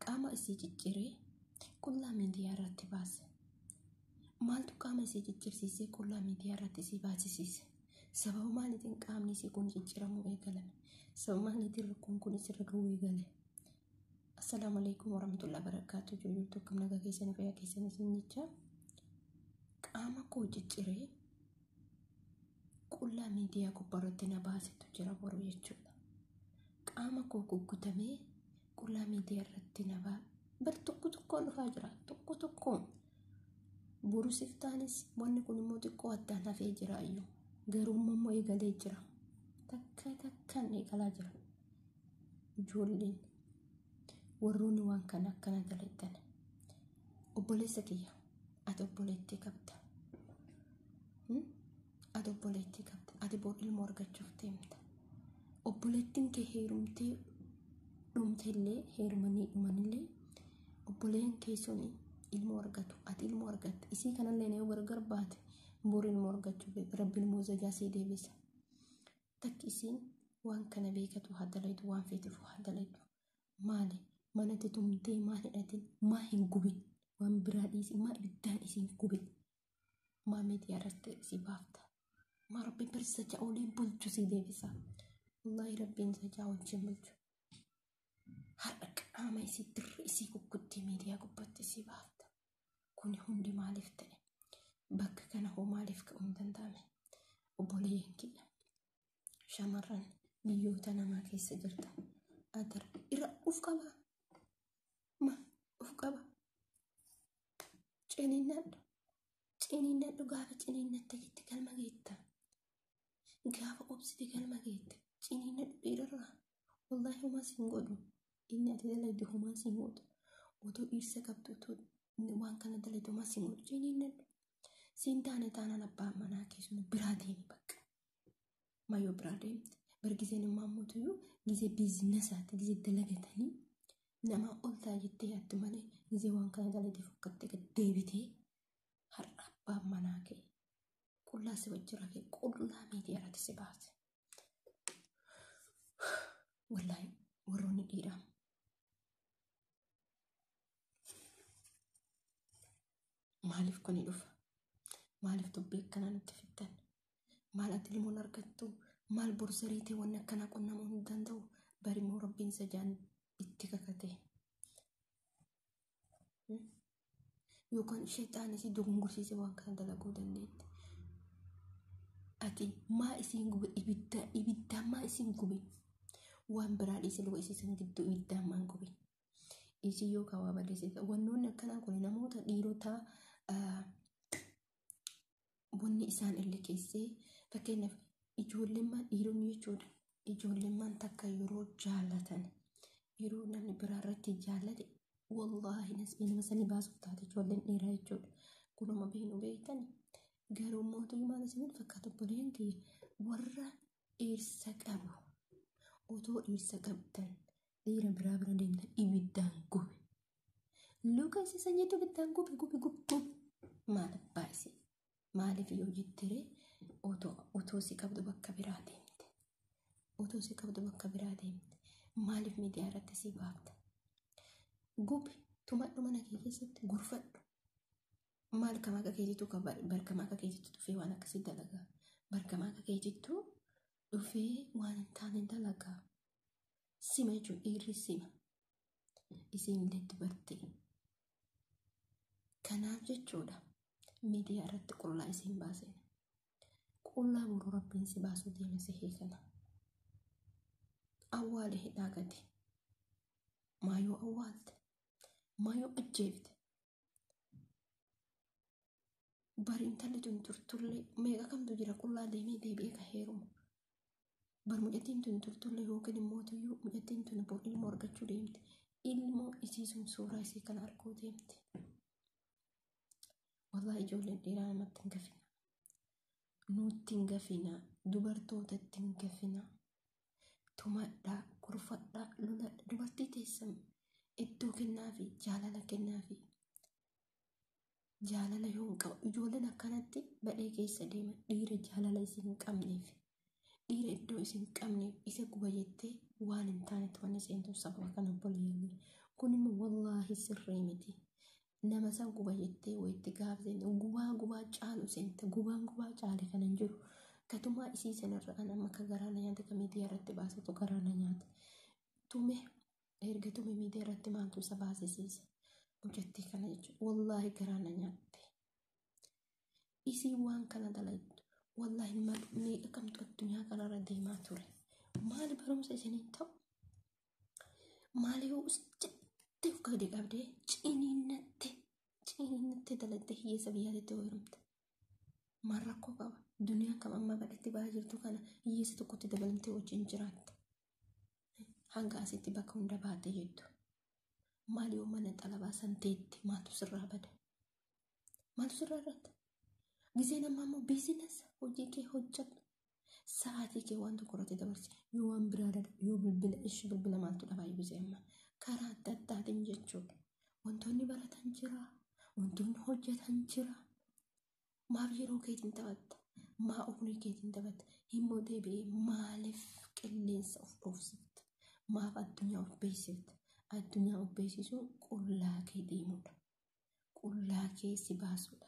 qaama isii cicciree qullaa miidiyaa irratti baase. Maaltu qaama isii ciccirsiisee qullaa miidiyaa irratti isii baasisiise? Sababa maaliitiin qaamni isii kun cicciramuu eegalame? Sababa maaliitiin rakkoon kun isirra gahuu eegale? Assalaamu alaikum warahmatullahi wabarakatuh. Jirtu akkam nagaa keessanii fayyaa keessanii isin jecha qaama koo cicciree qullaa miidiyaa gubbaarratti na baasetu jira boru jechuudha. Qaama koo guggutamee qullaa miidiyaa irratti na bar tokkoon dhufaa jira. Tokkoon boru siftaanis wanni kun immoo xiqqoo addaan hafee jira iyyuu. Garuu immoo eegalee jira. Takkaan eegalaa jira. Ijoolleen warroonni waan kana akkana dalaytan. Obboleessa kiyya ati obboleettii qabda. Ati obboleettii qabda. Ati bor ilmoo argachuuf deemta. Obboleettiin kee heerumtee dhumteellee heerumanii dhumanillee obboleen kee suni ilmoo argatu. Ati ilmoo argatta. Isii kanallee yoo gargar baate bor ilmoo argachuuf Rabbiin immoo zajaasii deebisa. Takki isiin waan kana beekatu haa dalaytu, waan feetuuf haa dalaytu. Maali? Mana tumtee maal hidhatin? Maa hin gubin? Waan biraa dhiisi. Maa ibiddaan isiin gubin? Maa miidiyaa irratti si baafta? Maa Rabbiin barsiisa ja'ooliin bulchu si deebisa. Wallahi Rabbiin sajaa wajjin bulchu. Har'a qaama isii dirree isii gugguttee miidiyaa gubbatti si baafta. Kuni hundi maaliif ta'e? Bakka kana hoo maaliif ka'uu hin danda'ame? Obboleeyyan kiyya shamarran biyyoota namaa keessa jirta. Adar irra uf qaba. Uf qaba. Ciniinnadhu gaafa ciniinnatte jetti galma geetta. Gaafa obsite galma geette. Ciniinnadhu dhiirarraa. Wallahi humaa siin godhu. Inni ati dalaydu humaa siin godhu. Otoo dhiirsa qabdu otoo waan kana dalaydu humaa siin godhu. Ciniinnadhu. Siin taanaan abbaan manaa keessumaa biraa deemi bakka. Maayoo biraa deemte. Bargiseen immoo ammoo gisee biizinasaati gisee dalagatanii nama ol taajettee yaaddu malee gisee waan kana dalaytee fokkattee gad deebitee har'a abbaan manaa kee qullaa si wajjira kee qullaa miidiyaa irratti si baase. Wallahi warroonni dhiiraa maaliif kuni dhufa? Maaliif dubbii akkanaa nutti fiddan? Maal ati ilmoon argattu? Maal borsariitee waan akkanaa qunnamuu hin danda'u? Bari moo Rabbiin sajaan itti kakate? Yookaan sheexaanis dogongorsiisee waan kana dalaguu dandeetti. Ati maa isiin gube? Ibiddaan maa isiin gube? Waan biraa dhiisee luba isiisan gidduu ibiddaan maan gube? Isii yookaan waa balleessite. Wannoonni akkanaa kun namoota dhiirotaa wanni isaan illee keessee fakkeenyaaf ijoolleen dhiironni jechuudha. Ijoolleen takka yeroo jaallatan yeroo namni biraa irratti jaallate wallahi nasbii nama sanii baasuuf taate ijoolleen dhiiraa jechuudha. Kunuma beenu beektan garuu mootummaa maal isiniin fakkaatu obboleen kiyya warra dhiirsa qabu otoo dhiirsa qabdan dhiira biraa bira deemtan ibiddaan gube. Luka isa sanyiitu ibiddaan gube maal baay'ise? Maaliif yoo jettere otoo si qabdu bakka biraa deemte. Otoo si qabdu bakka biraa deemte. Maaliif miidiyaa irratti si baafta? Gubi tumadhu mana kee keessatti gurfadhu. Maal kamaa akka keetitu barkamaa akka keetitu dhufee waan akkasii dalagaa. Barkamaa akka keetitu dhufee waan hin taane dalagaa. Sima jechuun dhiirri sima. Isiin illee dubartii. Kanaaf jechuudha. Miidiyaa irratti qullaa isiin baaseen. Qullaa boru Rabbiin si baasuu deeme si hiikana. Awwaale hidhaa gadi. Maayoo awwaalte. Maayoo ajjeefte. Bari intalli tun turtullee meeqa kamtu jira qullaa deemee deebi'ee ka heerumu. Bar mucattiin tun turtullee yookiin immoo tuyyuu mucattiin tun bor ilmoo argachuu deemte. Ilmoo isiisum suuraa isii kana arguu deemte. Wallahi ijoolleen dhiiraa namatti hin gafina. Nutti hin gafina. Dubartootatti hin gafina. Tumadhaa, gurfadhaa, loladhaa. Dubartii teessan iddoo kennaafi jaalala kennaafi. Jaalala yoo hin qabu ijoolleen akkanatti badhee keessa deema. Dhiira jaalala isin hin qabneef. Dhiira iddoo isin hin qabneef isa guba jettee waan hin taanetti waan seentuuf sababa kana obboleeyyan. Kun immoo wallahi wallahi sirrii miti. Nama san guba jettee wayitti gaafseen gubaa caalu seente gubaa caale kanan jiru. Katumaa isii sanarra an amma ka garaana nyaate ka miidiyaa irratti baasatu garaana nyaate. Tume erga tume miidiyaa irratti maaltu isa baasisiise. Hojjettii kana jechuudha. Wallahi garaana nyaatte. Isii waan kana dalaytu. Wallahi miidha kamtu addunyaa kanarra deemaa ture. Maali barumsa isiniin ta'u? Maali yoo jettee of gadi qabdee ciniinnattee dalaytee hiyyeessa biyyaatti ooyirumte. Maal rakkoo qaba? Duniyaan kam amma badhetti ba'aa jirtu kana hiyyeessa tokkotti dabalamtee wajjin jiraatte. Hanga asitti bakka hunda baate jettu. Maali yoo mana xalabaa san teetti maaltu sirraa bada? Maaltu sirraa irratti? Giseen amma immoo biizinasa hojii kee hojjetu. Sa'aatii kee waan tokko irratti dabarsi. Yoo waan biraa yoo bilbila maaltu dhabaa gisee amma karaa adda addaatiin jechuudha. Wantoonni baratan jira. Wantoonni hojjetan jira. Maaf yeroo keetiin taphatta? Maa ofii keetiin taphatta? Himmoo deebi'ee maaliif qilleensa of dhoofsitta? Maaf addunyaa of beeksifta? Addunyaa of beeksisuun qullaa kee deemudha. Qullaa kee si baasudha.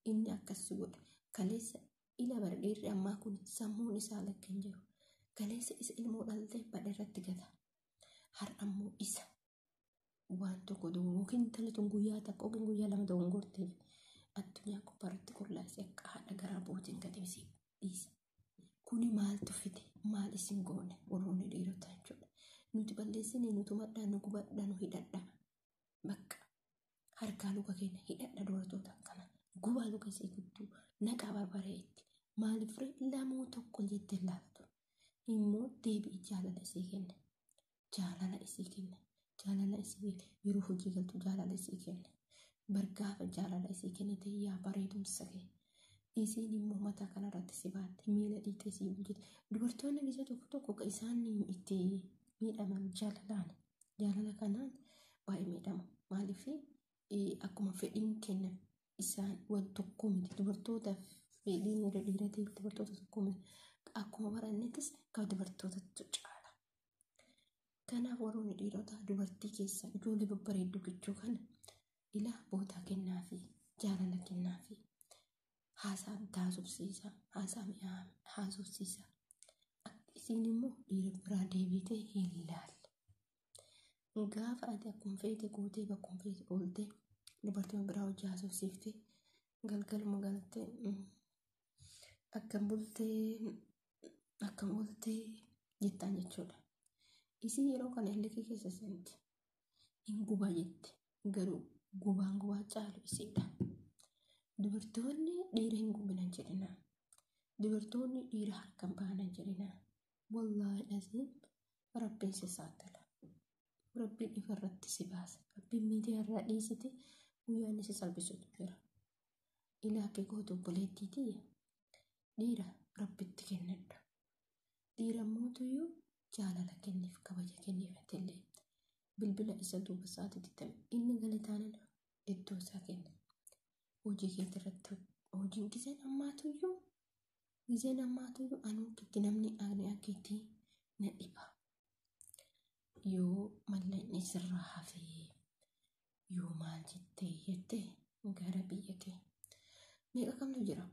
Inni akkas godha. Kaleessa ila bardheerri ammaa kun sammuun isaa lakkeen jiru. Kaleessa isa ilmoo dhaltee badha irratti gata. Har'ammoo isa waan tokko yookiin talatun guyyaa takka yookiin guyyaa lama ta'uun gorteef addunyaa gubbaarratti qullaa isii akka haadha garaa bootiin gadi dhiisa. Kuni maaltu fide? Maal isin goone? Warroonni dhiirotaa jechuudha. Nuti balleessinee nuti maddaa nu gubadhaa nu hidhadhaa. Bakka harkaa luka keenya hidhadha dubartoota kana. Gubaa luka isii gudduu naqaa barbareetti. Maaliif lamuu tokko jettee laaftu? Immoo deebi'i jaalala isii kenna. Jaalala isii kenna. Jaalala isii yeroo hojii galtu jaalala isii kenna. Bargaafa jaalala isii kennite yaa bareedumsa kee. Isiin immoo mataa kanarratti si baatte miila dhiitee si bulchite. Dubartoonni gisa tokko isaan itti miidhaman jaalalaan. Jaalala kanaan baay'ee miidhamu. Maaliif akkuma fedhiin kenna isaan wal tokko miti. Dubartootaaf fedhiin dhiiratiif dubartoota tokko miti. Akkuma barannettis ka dubartootatti caala. Kanaaf warroonni dhiirotaa dubartii keessaa ijoollee babbareedduu gichuu kana ilaa boodaa kennaa fi jaalala kennaa fi haasaa taasifsiisa. Haasaa mi'aa haasofsiisa. Isiin immoo dhiira biraa deebitee hin ilaalle. Gaafa ati akkuma feete gootee bakkuma feete ooltee dubartoonni biraa hojii haasofsiiftee galgaluma galtee akkam bultee jettaan jechuudha. Isii yeroo kana illee keessa seenti. Hin gubaa jetti. Garuu gubaan caalu isiidha. Dubartoonni dhiira hin gubinan jedhina. Dubartoonni dhiira harkaan baanan jedhina. Wallaahi dhasiin rabbiin si saaxila. Rabbiin ifarratti si baasa. Rabbiin miidiyaa irraa dhiisite guyyaan si salphisutu jira. Ilaa kee gootu obboleettiitii dhiira rabbitti kennadha. Dhiira mootuyyuu jaalala kenniif kabaja kenniifatillee bilbila isa duuba sa'aatii ta'e inni galataanan iddoo isaa kenna. Hojii keetti irratti hojiin giseen ammaatuyyuu anuu kitti namni aane akkeetti na dhiba. Yoo mallaqni sirraa hafee yoo maal jettee gara biyya kee meeqa kamtu jira?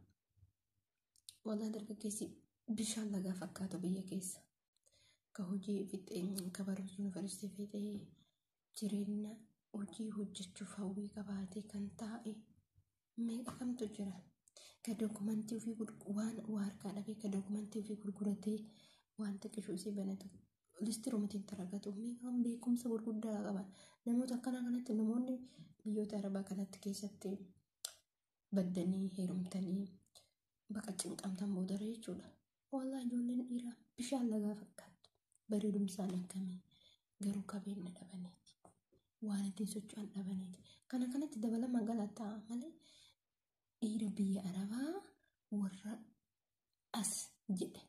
Walaa dargaggeessi bishaan lagaa fakkaatu biyya keessa. Ka hojii fixeen ka barumsa yuunivarsiitii fixee jireenya hojii hojjechuuf hawwii qabaatee kan taa'e meeqa kamtu jira? Ka dookumentii ofii waan harkaa dhabee ka dookumentii ofii gurguratee wanta qishuu isii banatu listiruumatiin taragatu meeqaan beekumsa gurguddaa qaban. Namoota akkanaa kanatti namoonni biyyoota arabaa kanatti keessatti baddanii heerumtanii bakka cinqamtan boodara jechuudha. Wallaahi ijoolleen dhiiraa bishaan lagaa fakkaattu. Bareedumsaan akkamii garuu qabeenya dhabaniiti. Waan ittiin socho'an dhabaniiti. Kana kanatti dabalama galataa malee dhiira biyya arabaa warra as jedhe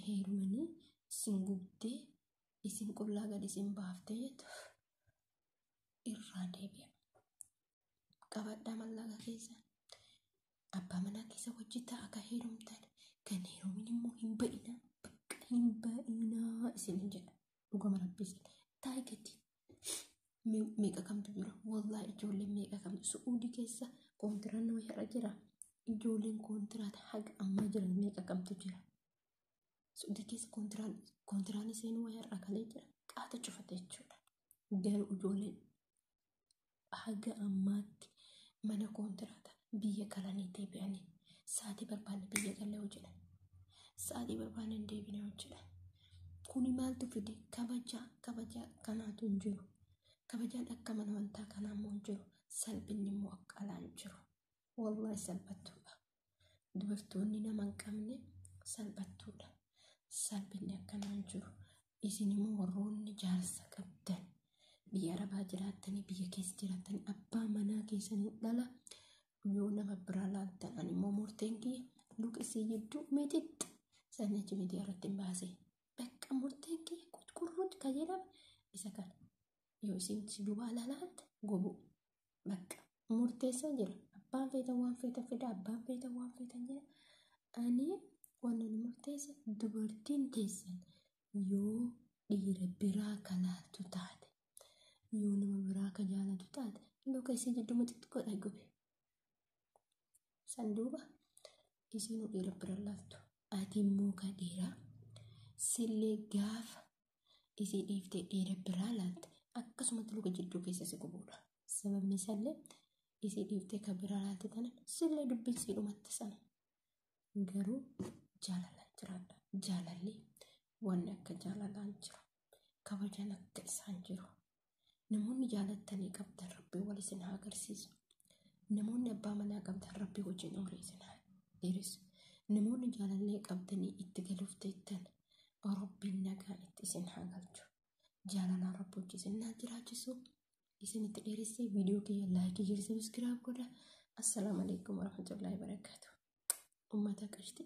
heerumanii isin gubdee isin qullaa gadi isin baaftee jettu irraa deebi'a. Qabadhaa mallaqa keessa abbaa manaa keessa wajjin ta'a akka heerumtan kan heerumin immoo hin ba'inaa isin jedha dhugama rabbisin taa'e gadi meeqa kamtu jira wallahi ijoolleen meeqa kamtu su'uudii keessa koontiraan nama irra jira ijoolleen kontiraata haga ammaa jiran meeqa kamtu jira su'uudii keessa koontiraan iseen waa irra galee jira qaata cufate jechuudha garuu ijoolleen haga ammaatti mana kontiraata biyya galanii deebi'anii sa'aatii barbaanne biyya galee hojjedha sa'aatii barbaanne deebinee hojjedha kuni maaltu fide kabajaa kanaatu hin jiru kabajaan akka mana wantaa kanaa immoo hin jiru salphinni immoo akka alaa hin jiru wallahi salphattuudha dubartoonni nama hin qabne salphattuudha salphinni akkanaa hin jiru isin immoo warroonni jaarsa qabdan biyya arabaa jiraattanii biyya keessa jiraattanii abbaa manaa keessanii dhala yoo nama biraa laaltan ani immoo murteen kiyya luka isii jidduu mititti sanyachi miti irratti hin baase bakka murteen kiyya qulqulluutti kan jedhame isa kana yoo isin si duubaa laalaatte gobu bakka murteessaa jira abbaan feetan waan feetan fida abbaan feetan waan feetan jedha ani wanni murteessa dubartiin teessan yoo dhiira biraa kalaaltu taate yoo nama biraa ka jaalatu taate luka isii jidduu mititti godha gobe sanduuba isin dhiira bira laaltu ati immoo ka dhiiraa sillee gaafa isii dhiiftee dhiira biraa laalte akkasumatti luka jidduu keessa si gubuudha sababni isaallee isii dhiiftee ka biraa laalte tana sillee dubbiin sii dhumatti sana garuu jaalalaan jiraadha jaalalli wanni akka jaalalaan jiru kabajaan akka isaan jiru namoonni jaalattanii qabdan rabbii wal isin haa agarsiisu namoonni abbaa manaa qabdan rabbii wajjin umrii isin haa dheeressu namoonni jaalallee qabdanii itti galuuf teettan rabbiin nagaan itti isin haa galchu jaalalaan rabbi wajjin isin haa jiraachisu isin itti dheeressee viidiyoo kiyya laayikii jirsa biskiraab godha assalaamu alaikum warahmatullahi wabarakatuh ummata qashti